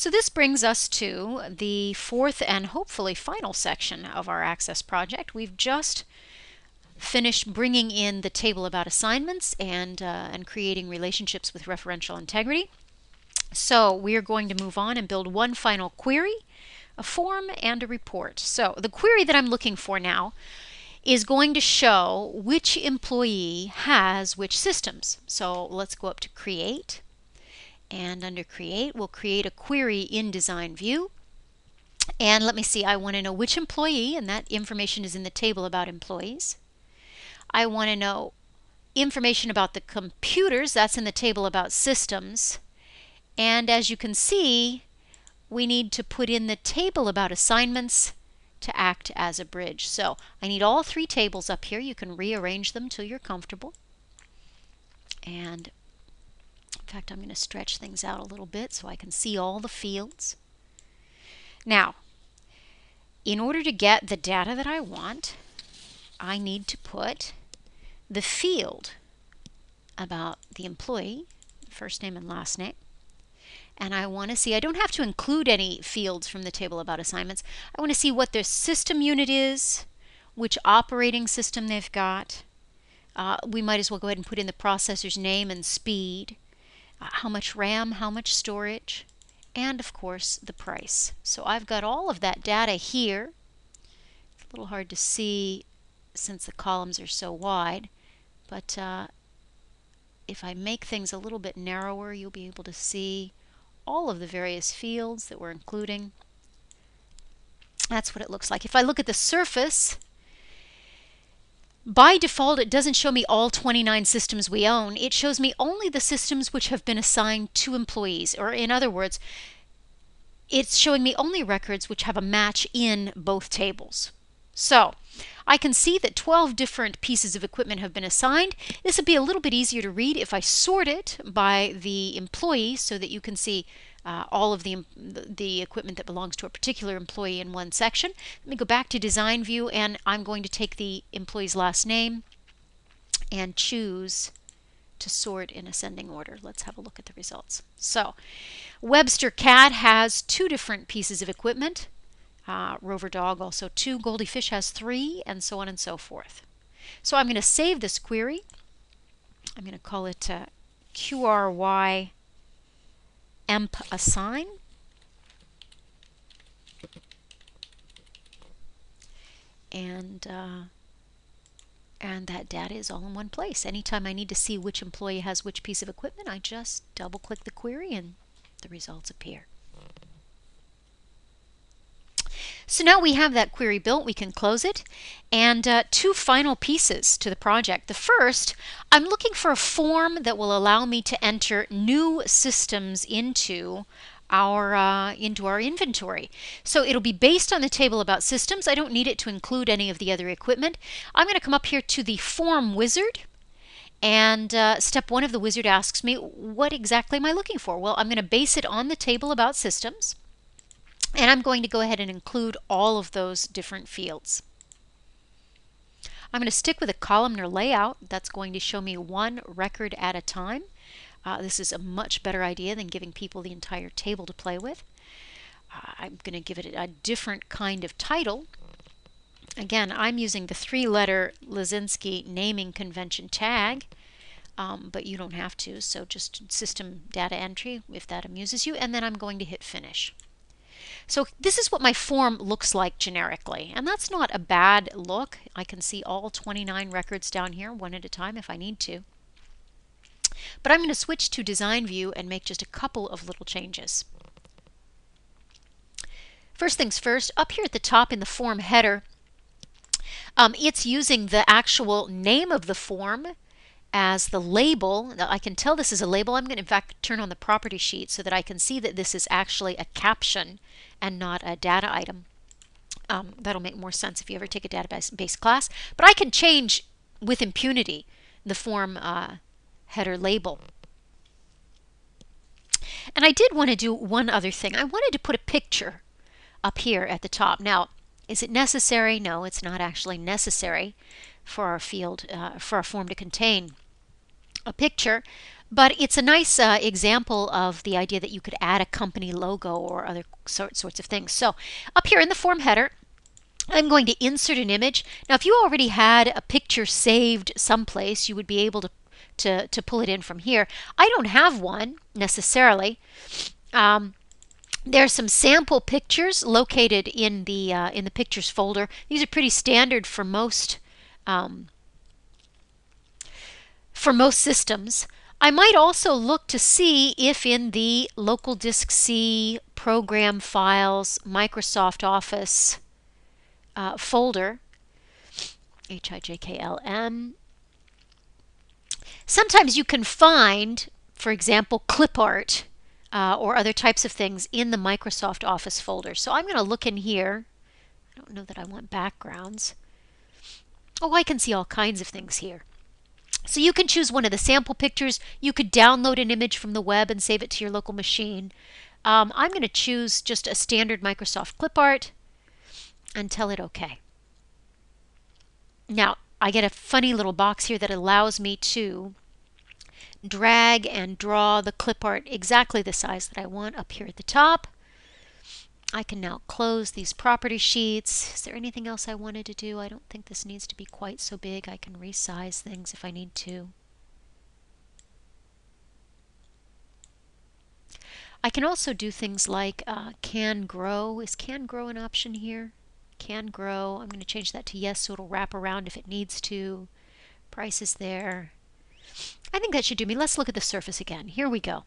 So this brings us to the fourth and hopefully final section of our Access project. We've just finished bringing in the table about assignments and creating relationships with referential integrity. So we are going to move on and build one final query, a form, and a report. So the query that I'm looking for now is going to show which employee has which systems. So let's go up to Create. And under Create, we'll create a query in Design View. And let me see, I want to know which employee, and that information is in the table about employees. I want to know information about the computers, that's in the table about systems. And as you can see, we need to put in the table about assignments to act as a bridge. So I need all three tables up here. You can rearrange them till you're comfortable. And in fact, I'm going to stretch things out a little bit so I can see all the fields. Now, in order to get the data that I want, I need to put the field about the employee, first name and last name. And I want to see, I don't have to include any fields from the table about assignments. I want to see what their system unit is, which operating system they've got. We might as well go ahead and put in the processor's name and speed, how much RAM, how much storage, and of course the price. So I've got all of that data here. It's a little hard to see since the columns are so wide, but if I make things a little bit narrower, you'll be able to see all of the various fields that we're including. That's what it looks like. If I look at the surface, by default it doesn't show me all 29 systems we own. It shows me only the systems which have been assigned to employees, or in other words, it's showing me only records which have a match in both tables. So I can see that 12 different pieces of equipment have been assigned. This would be a little bit easier to read if I sort it by the employee so that you can see all of the equipment that belongs to a particular employee in one section. Let me go back to Design View, and I'm going to take the employee's last name and choose to sort in ascending order. Let's have a look at the results. So Webster Cat has 2 different pieces of equipment. Rover Dog also 2, Goldie Fish has 3, and so on and so forth. So I'm going to save this query. I'm going to call it QRY emp assign. And that data is all in one place. Anytime I need to see which employee has which piece of equipment, I just double click the query and the results appear. So now we have that query built, we can close it. And 2 final pieces to the project. The first, I'm looking for a form that will allow me to enter new systems into our inventory. So it'll be based on the table about systems. I don't need it to include any of the other equipment. I'm going to come up here to the form wizard. And step 1 of the wizard asks me, what exactly am I looking for? Well, I'm going to base it on the table about systems. And I'm going to go ahead and include all of those different fields. I'm going to stick with a columnar layout. That's going to show me one record at a time. This is a much better idea than giving people the entire table to play with. I'm going to give it a different kind of title. Again, I'm using the 3-letter Lizinski naming convention tag, but you don't have to, so just system data entry if that amuses you, and then I'm going to hit finish. So this is what my form looks like generically, and that's not a bad look. I can see all 29 records down here one at a time if I need to. But I'm going to switch to Design View and make just a couple of little changes. First things first, up here at the top in the form header, it's using the actual name of the form as the label. Now, I can tell this is a label. I'm going to in fact turn on the property sheet so that I can see that this is actually a caption and not a data item. That'll make more sense if you ever take a database class. But I can change with impunity the form header label. And I did want to do one other thing. I wanted to put a picture up here at the top. Now, is it necessary? No, it's not actually necessary for our field, for our form to contain a picture, But it's a nice example of the idea that you could add a company logo or other sorts of things. So up here in the form header, I'm going to insert an image. Now, if you already had a picture saved someplace, you would be able to pull it in from here. I don't have one necessarily. There are some sample pictures located in the pictures folder. These are pretty standard for most systems. I might also look to see if in the local disk C program files Microsoft Office folder, HIJKLM, sometimes you can find, for example, clip art or other types of things in the Microsoft Office folder. So I'm going to look in here. I don't know that I want backgrounds. Oh, I can see all kinds of things here. So you can choose one of the sample pictures. You could download an image from the web and save it to your local machine. I'm going to choose just a standard Microsoft clip art and tell it OK. Now, I get a funny little box here that allows me to drag and draw the clip art exactly the size that I want up here at the top. I can now close these property sheets. Is there anything else I wanted to do? I don't think this needs to be quite so big. I can resize things if I need to. I can also do things like can grow. Is can grow an option here? Can grow. I'm going to change that to yes so it'll wrap around if it needs to. Price is there. I think that should do me. Let's look at the Surface again. Here we go.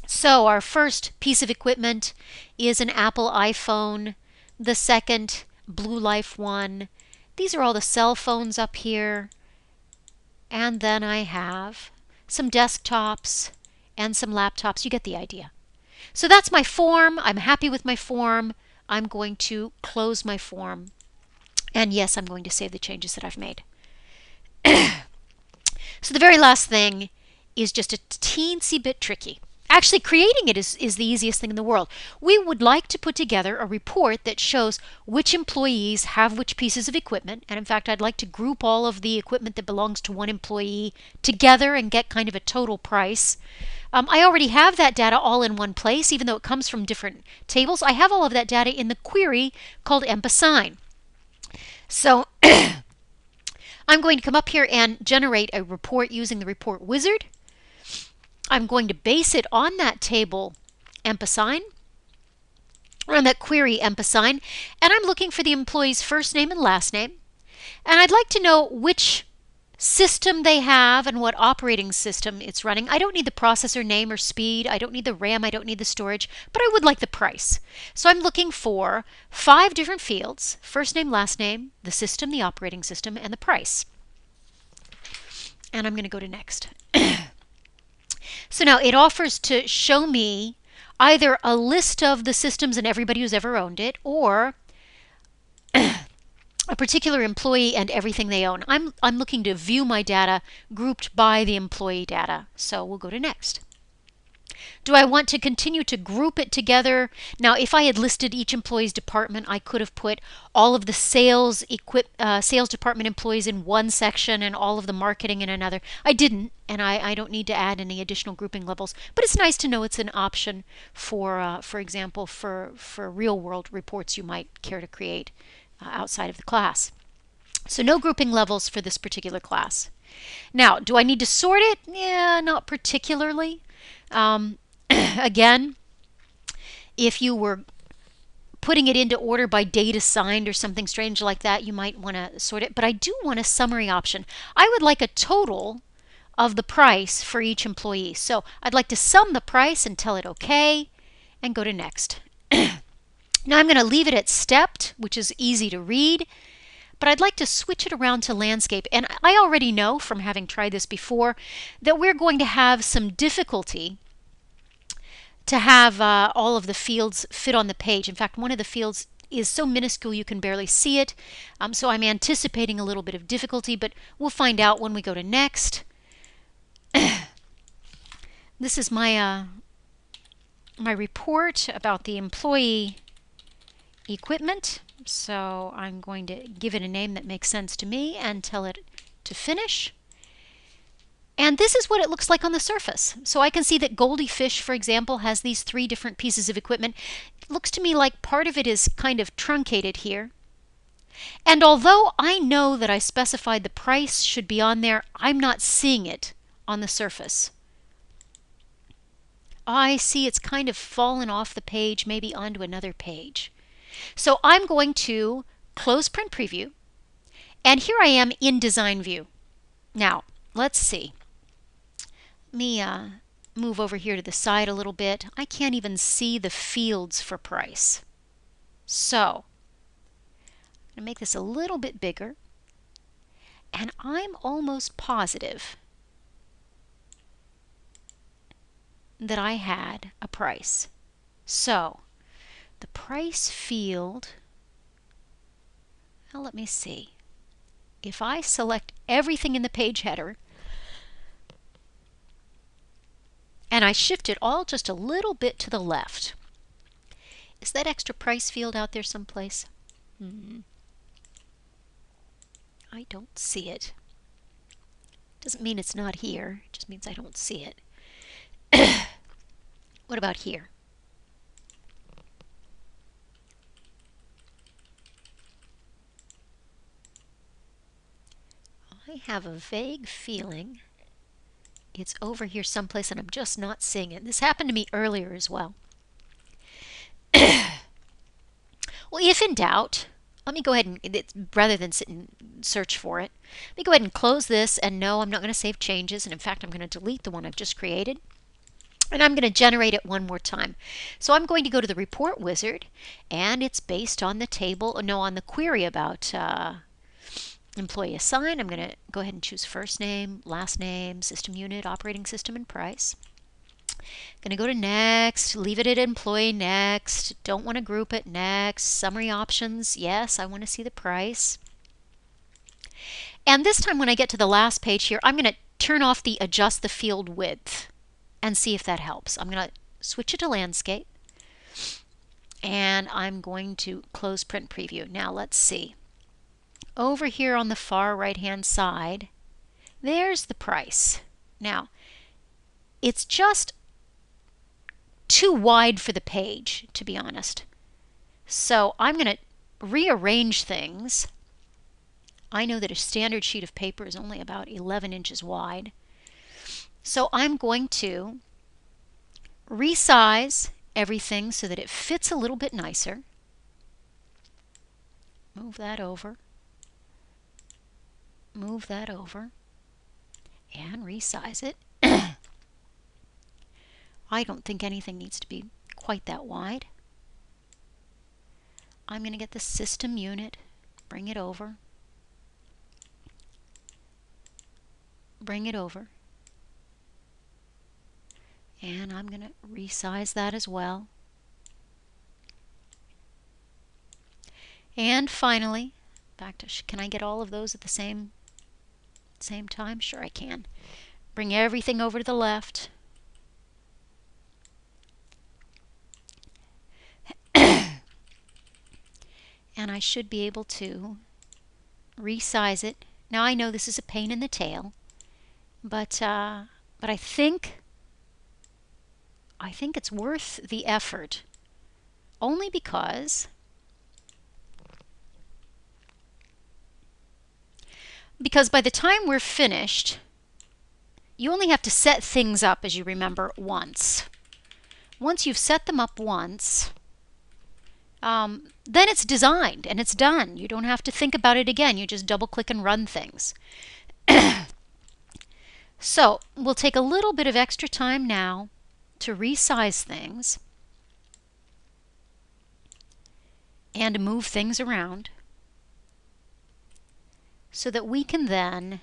So our first piece of equipment is an Apple iPhone. The second, Blue Life one. These are all the cell phones up here. And then I have some desktops and some laptops. You get the idea. So that's my form. I'm happy with my form. I'm going to close my form. And yes, I'm going to save the changes that I've made. So the very last thing is just a teensy bit tricky. Actually, creating it is the easiest thing in the world. We would like to put together a report that shows which employees have which pieces of equipment. And in fact, I'd like to group all of the equipment that belongs to one employee together and get kind of a total price. I already have that data all in one place, even though it comes from different tables. I have all of that data in the query called emp-assign. So I'm going to come up here and generate a report using the report wizard. I'm going to base it on that table emp-assign, or on that query emp-assign, and I'm looking for the employee's first name and last name. And I'd like to know which system they have and what operating system it's running. I don't need the processor name or speed. I don't need the RAM. I don't need the storage, but I would like the price. So I'm looking for 5 different fields: first name, last name, the system, the operating system, and the price. And I'm going to go to next. So now it offers to show me either a list of the systems and everybody who's ever owned it, or a particular employee and everything they own. I'm looking to view my data grouped by the employee data. So we'll go to next. Do I want to continue to group it together? Now, if I had listed each employee's department, I could have put all of the sales department employees in one section and all of the marketing in another. I didn't, and I don't need to add any additional grouping levels. But it's nice to know it's an option for example, for real-world reports you might care to create outside of the class. So no grouping levels for this particular class. Now, do I need to sort it? Yeah, not particularly. Again, if you were putting it into order by date assigned or something strange like that, you might want to sort it. But I do want a summary option. I would like a total of the price for each employee. So I'd like to sum the price and tell it OK and go to next. Now I'm going to leave it at stepped, which is easy to read, but I'd like to switch it around to landscape. And I already know from having tried this before that we're going to have some difficulty to have all of the fields fit on the page. In fact, one of the fields is so minuscule you can barely see it. So I'm anticipating a little bit of difficulty, but we'll find out when we go to next. This is my my report about the employee equipment. So I'm going to give it a name that makes sense to me and tell it to finish. And this is what it looks like on the surface. So I can see that Goldie Fish, for example, has these 3 different pieces of equipment. It looks to me like part of it is kind of truncated here. And although I know that I specified the price should be on there, I'm not seeing it on the surface. I see it's kind of fallen off the page, maybe onto another page. So I'm going to close Print Preview, and here I am in Design View. Now, let's see. Let me move over here to the side a little bit. I can't even see the fields for price. So, I'm going to make this a little bit bigger, and I'm almost positive that I had a price. So, the price field, well, let me see. If I select everything in the page header, and I shift it all just a little bit to the left, is that extra price field out there someplace? I don't see it. Doesn't mean it's not here, it just means I don't see it. What about here? I have a vague feeling it's over here someplace and I'm just not seeing it. This happened to me earlier as well. Well, if in doubt, let me go ahead and, rather than sit and search for it, let me go ahead and close this, and no, I'm not going to save changes, and in fact I'm going to delete the one I've just created. And I'm going to generate it one more time. So I'm going to go to the report wizard, and it's based on the table, no, on the query about employee assigned. I'm going to go ahead and choose first name, last name, system unit, operating system, and price. Going to go to next, leave it at employee, next, don't want to group it, next, summary options, yes, I want to see the price. And this time when I get to the last page here, I'm going to turn off the adjust the field width and see if that helps. I'm going to switch it to landscape, and I'm going to close Print Preview. Now let's see. Over here on the far right hand side, there's the price. Now, it's just too wide for the page, to be honest. So I'm going to rearrange things. I know that a standard sheet of paper is only about 11 inches wide. So I'm going to resize everything so that it fits a little bit nicer. Move that over. Move that over. And resize it. I don't think anything needs to be quite that wide. I'm going to get the system unit, bring it over, bring it over, and I'm going to resize that as well. And finally, back to, can I get all of those at the same time? Sure I can. Bring everything over to the left. And I should be able to resize it. Now I know this is a pain in the tail, but I think it's worth the effort, only because by the time we're finished, you only have to set things up, as you remember, once. Once you've set them up once, then it's designed and it's done. You don't have to think about it again. You just double click and run things. So we'll take a little bit of extra time now to resize things and move things around so that we can then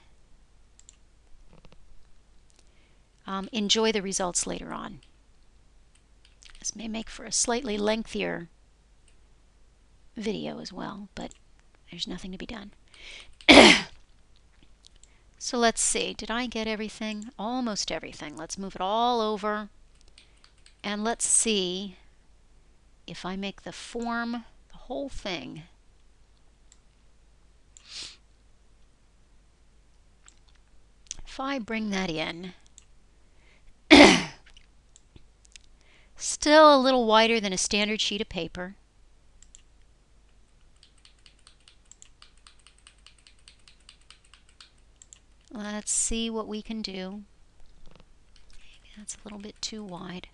enjoy the results later on. This may make for a slightly lengthier video as well, but there's nothing to be done. So let's see, did I get everything? Almost everything. Let's move it all over, and let's see if I make the form, the whole thing, if I bring that in, still a little wider than a standard sheet of paper. Let's see what we can do. Maybe that's a little bit too wide.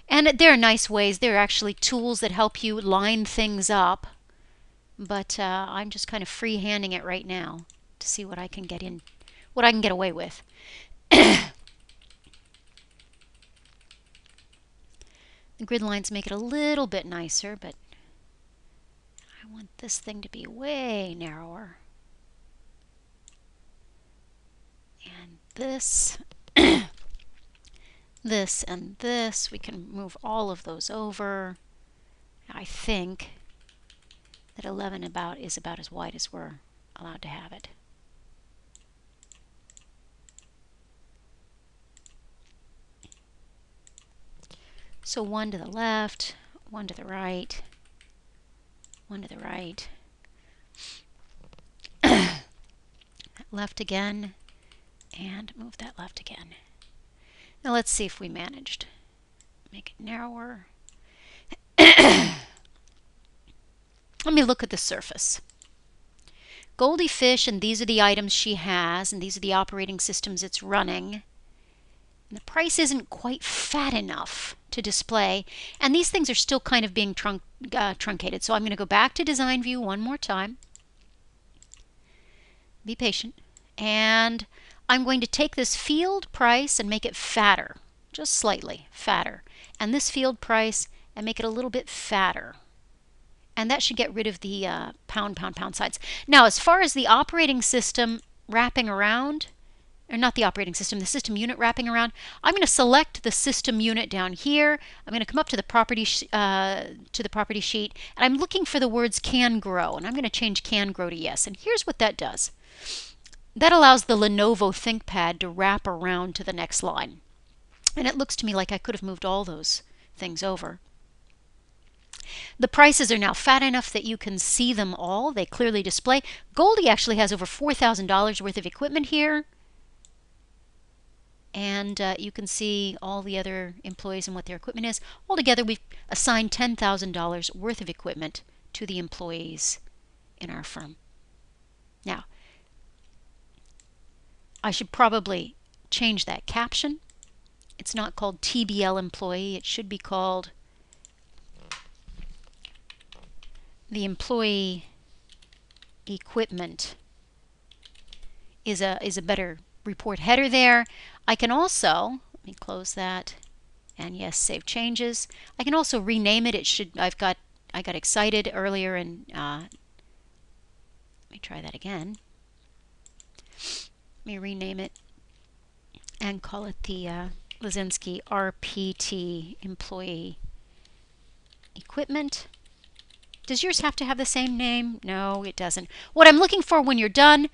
And there are nice ways. There are actually tools that help you line things up. But I'm just kind of freehanding it right now to see what I can get in, what I can get away with. The grid lines make it a little bit nicer, but I want this thing to be way narrower. And this, this and this, we can move all of those over. I think that 11 is about as wide as we're allowed to have it. So one to the left, one to the right, one to the right. Left again, and move that left again. Now let's see if we managed. Make it narrower. Let me look at the surface. Goldie Fish, and these are the items she has, and these are the operating systems it's running. And the price isn't quite fat enough to display, and these things are still kind of being truncated. So I'm going to go back to Design View one more time. Be patient. And I'm going to take this field price and make it fatter, just slightly fatter. And this field price and make it a little bit fatter. And that should get rid of the pound sides. Now, as far as the operating system wrapping around, or not the operating system, the system unit wrapping around, I'm going to select the system unit down here. I'm going to come up to the property sheet, and I'm looking for the words can grow, and I'm going to change can grow to yes. And here's what that does. That allows the Lenovo ThinkPad to wrap around to the next line. And it looks to me like I could have moved all those things over. The prices are now fat enough that you can see them all. They clearly display. Goldie actually has over $4,000 worth of equipment here. And you can see all the other employees and what their equipment is. Altogether, we've assigned $10,000 worth of equipment to the employees in our firm. Now, I should probably change that caption. It's not called TBL employee. It should be called the employee equipment is a better report header there. I can also, let me close that, and yes, save changes. I can also rename it. It should, I got excited earlier, and let me try that again. Let me rename it and call it the Lizinski RPT employee equipment. Does yours have to have the same name? No, it doesn't. What I'm looking for when you're done,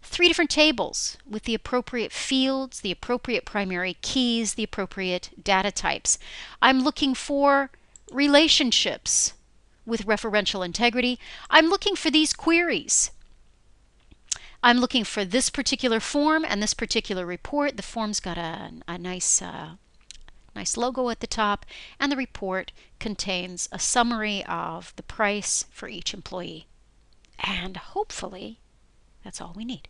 3 different tables with the appropriate fields, the appropriate primary keys, the appropriate data types. I'm looking for relationships with referential integrity. I'm looking for these queries. I'm looking for this particular form and this particular report. The form's got a nice logo at the top, and the report contains a summary of the price for each employee. And hopefully, that's all we need.